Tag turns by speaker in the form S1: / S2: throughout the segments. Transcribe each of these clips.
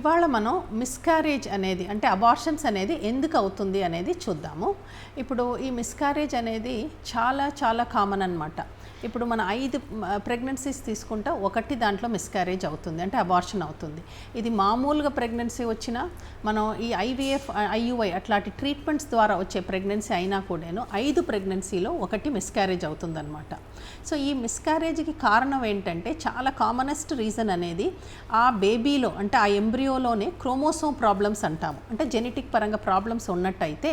S1: ఇవాళ మనం మిస్క్యారేజ్ అనేది అంటే అబార్షన్స్ అనేది ఎందుకు అవుతుంది అనేది చూద్దాము. ఇప్పుడు ఈ మిస్క్యారేజ్ అనేది చాలా చాలా కామన్ అన్నమాట. ఇప్పుడు మన 5 ప్రెగ్నెన్సీస్ తీసుకుంటే ఒకటి దాంట్లో మిస్క్యారేజ్ అవుతుంది, అంటే అబార్షన్ అవుతుంది. ఇది మామూలుగా ప్రెగ్నెన్సీ వచ్చినా మనం ఈ IVF, IUI అట్లాంటి ట్రీట్మెంట్స్ ద్వారా వచ్చే ప్రెగ్నెన్సీ అయినా కూడాను 5 ప్రెగ్నెన్సీలో ఒకటి మిస్క్యారేజ్ అవుతుందన్నమాట. సో ఈ మిస్క్యారేజ్కి కారణం ఏంటంటే చాలా కామనెస్ట్ రీజన్ అనేది ఆ బేబీలో అంటే ఆ ఎంబ్రియోలోనే క్రోమోసోమ్ ప్రాబ్లమ్స్ అంటాము. అంటే జెనెటిక్ పరంగా ప్రాబ్లమ్స్ ఉన్నట్టయితే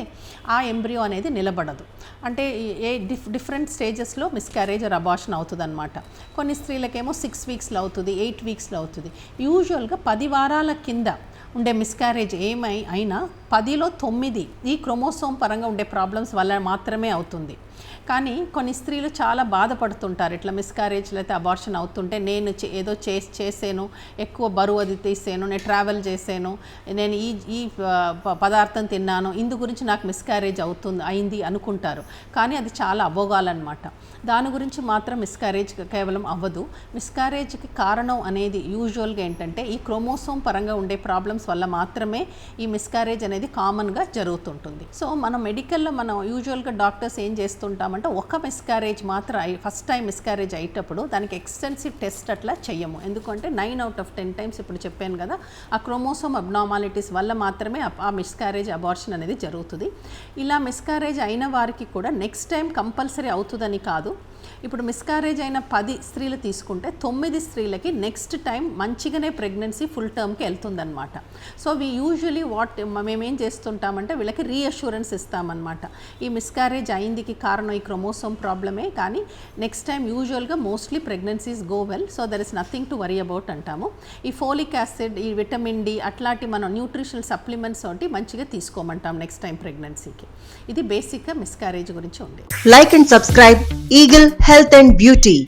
S1: ఆ ఎంబ్రియో అనేది నిలబడదు. అంటే డిఫరెంట్ స్టేజెస్లో మిస్క్యారేజ్ అబార్షన్ అవుతుంది అనమాట. కొన్ని స్త్రీలకేమో 6 వీక్స్లో అవుతుంది, 8 వీక్స్లో అవుతుంది. యూజువల్గా 10 వారాల కింద ఉండే మిస్క్యారేజ్ అయినా 10లో 9 ఈ క్రోమోసోమ్ పరంగా ఉండే ప్రాబ్లమ్స్ వల్ల మాత్రమే అవుతుంది. కానీ కొన్ని స్త్రీలు చాలా బాధపడుతుంటారు, ఇట్లా మిస్క్యారేజ్ అయితే అబార్షన్ అవుతుంటే నేను ఏదో చేసాను, ఎక్కువ బరువు అది తీసాను, నేను ట్రావెల్ చేశాను, నేను ఈ పదార్థం తిన్నాను, ఇందు గురించి నాకు మిస్క్యారేజ్ అయింది అనుకుంటారు. కానీ అది చాలా అబోగాలన్నమాట. దాని గురించి మాత్రం మిస్క్యారేజ్ కేవలం అవ్వదు. మిస్క్యారేజ్కి కారణం అనేది యూజువల్గా ఏంటంటే ఈ క్రోమోసోమ్ పరంగా ఉండే ప్రాబ్లమ్స్ వల్ల మాత్రమే ఈ మిస్క్యారేజ్ అనేది కామన్గా జరుగుతుంటుంది. సో మనం మెడికల్లో మనం యూజువల్గా డాక్టర్స్ ఏం చేస్తుంటామంటే ఒక మిస్క్యారేజ్ మాత్రం ఫస్ట్ టైం మిస్క్యారేజ్ అయ్యేటప్పుడు దానికి ఎక్స్టెన్సివ్ టెస్ట్ అట్లా చెయ్యము. ఎందుకంటే 9 out of 10 టైమ్స్ ఇప్పుడు చెప్పాను కదా, ఆ క్రోమోసోమ్ అబ్నార్మాలిటీస్ వల్ల మాత్రమే ఆ మిస్క్యారేజ్ అబార్షన్ అనేది జరుగుతుంది. ఇలా మిస్క్యారేజ్ అయిన వారికి కూడా నెక్స్ట్ టైం కంపల్సరీ అవుతుందని కాదు. ఇప్పుడు మిస్క్యారేజ్ అయిన 10 స్త్రీలు తీసుకుంటే 9 స్త్రీలకి నెక్స్ట్ టైం మంచిగానే ప్రెగ్నెన్సీ ఫుల్ టర్మ్కి వెళ్తుందన్నమాట. సో యూజువలీ మేమేం చేస్తుంటామంటే వీళ్ళకి రీఅష్యూరెన్స్ ఇస్తామన్నమాట. ఈ మిస్క్యారేజ్ అయిందికి కారణం ఈ క్రోమోసోమ్ ప్రాబ్లమే, కానీ నెక్స్ట్ టైం యూజువల్గా mostly pregnancies go well, so there is nothing to worry about అంటాము. ఈ ఫోలిక్ యాసిడ్, ఈ విటమిన్ డి అట్లాంటి మనం న్యూట్రిషనల్ సప్లిమెంట్స్ ఒకటి మంచిగా తీసుకోమంటాం నెక్స్ట్ టైం ప్రెగ్నెన్సీకి. ఇది బేసిక్గా మిస్క్యారేజ్ గురించి ఉంది.
S2: Like and subscribe Eagle Health and Beauty.